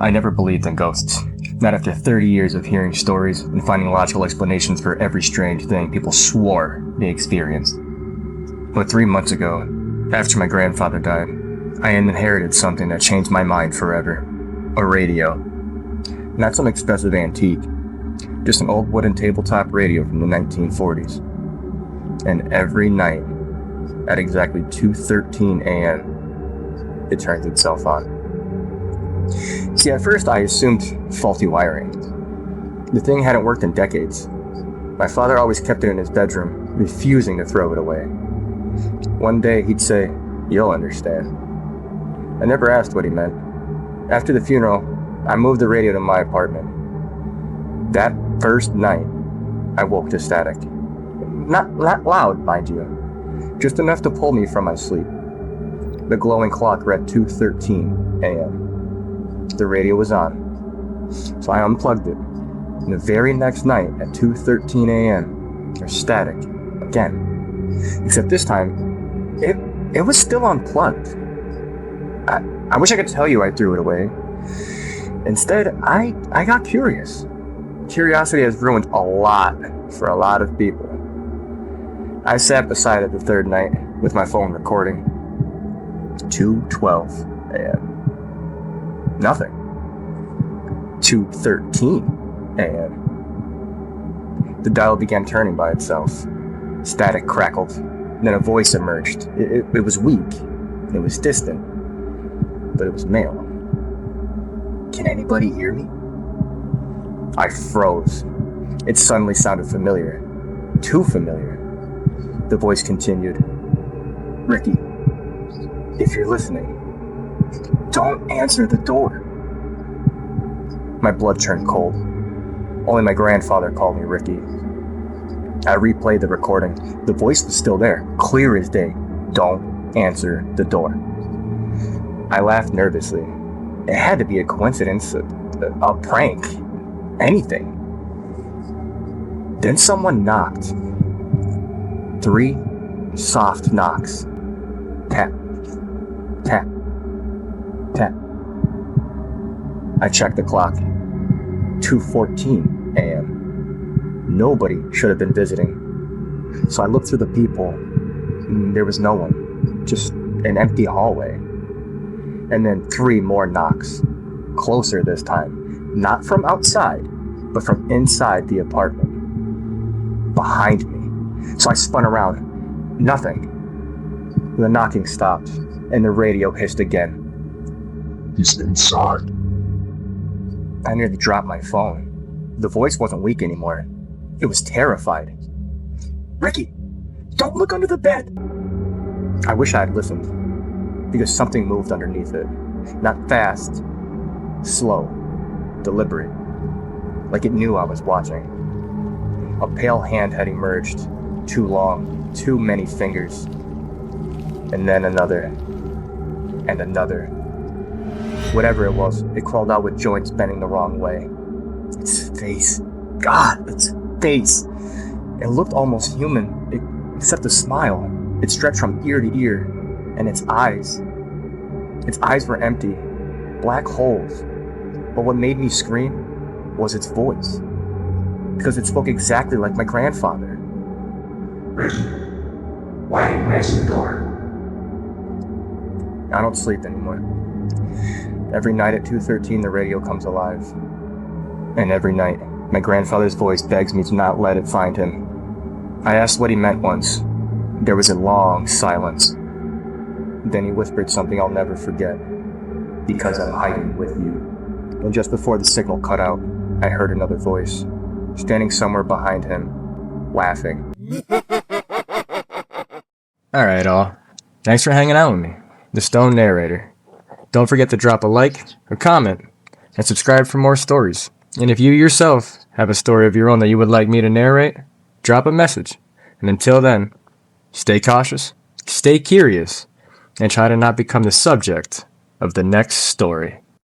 I never believed in ghosts. Not after 30 years of hearing stories and finding logical explanations for every strange thing people swore they experienced. But 3 months ago, after my grandfather died, I inherited something that changed my mind forever. A radio. Not some expensive antique. Just an old wooden tabletop radio from the 1940s. And every night, at exactly 2:13 a.m., it turns itself on. See, at first I assumed faulty wiring. The thing hadn't worked in decades. My father always kept it in his bedroom, refusing to throw it away. One day he'd say, "You'll understand." I never asked what he meant. After the funeral, I moved the radio to my apartment. That first night, I woke to static. Not loud, mind you, just enough to pull me from my sleep. The glowing clock read 2:13 a.m. The radio was on, so I unplugged it. And the very next night at 2:13 a.m., there's static again. Except this time, it was still unplugged. I wish I could tell you I threw it away. Instead, I got curious. Curiosity has ruined a lot for a lot of people. I sat beside it the third night with my phone recording. 2:12 a.m. Nothing. 2:13 a.m. The dial began turning by itself. Static crackled. Then a voice emerged. It was weak. It was distant. But it was male. "Can anybody hear me?" I froze. It suddenly sounded familiar. Too familiar. The voice continued. "Ricky, if you're listening, don't answer the door." My blood turned cold. Only my grandfather called me Ricky. I replayed the recording. The voice was still there, clear as day. "Don't answer the door." I laughed nervously. It had to be a coincidence, a prank, anything. Then someone knocked. 3 soft knocks. Tap, tap, tap. I checked the clock. 2:14 a.m. Nobody should have been visiting. So I looked through the people. There was no one. Just an empty hallway. And then 3 more knocks. Closer this time. Not from outside, but from inside the apartment. Behind me. So I spun around. Nothing. The knocking stopped, and the radio hissed again. "He's inside." I nearly dropped my phone. The voice wasn't weak anymore. It was terrified. "Ricky, don't look under the bed." I wish I had listened, because something moved underneath it. Not fast, slow, deliberate, like it knew I was watching. A pale hand had emerged, too long, too many fingers, and then another, and another. Whatever it was, it crawled out with joints bending the wrong way. Its face, God, its face. It looked almost human, except the smile. It stretched from ear to ear, and its eyes were empty, black holes. But what made me scream was its voice, because it spoke exactly like my grandfather. "Ricky, why didn't you answer the door?" I don't sleep anymore. Every night at 2:13 the radio comes alive. And every night, my grandfather's voice begs me to not let it find him. I asked what he meant once. There was a long silence. Then he whispered something I'll never forget. "Because I'm hiding with you." And just before the signal cut out, I heard another voice, standing somewhere behind him, laughing. Alright all, thanks for hanging out with me, the Stone Narrator. Don't forget to drop a like, a comment, and subscribe for more stories. And if you yourself have a story of your own that you would like me to narrate, drop a message. And until then, stay cautious, stay curious, and try to not become the subject of the next story.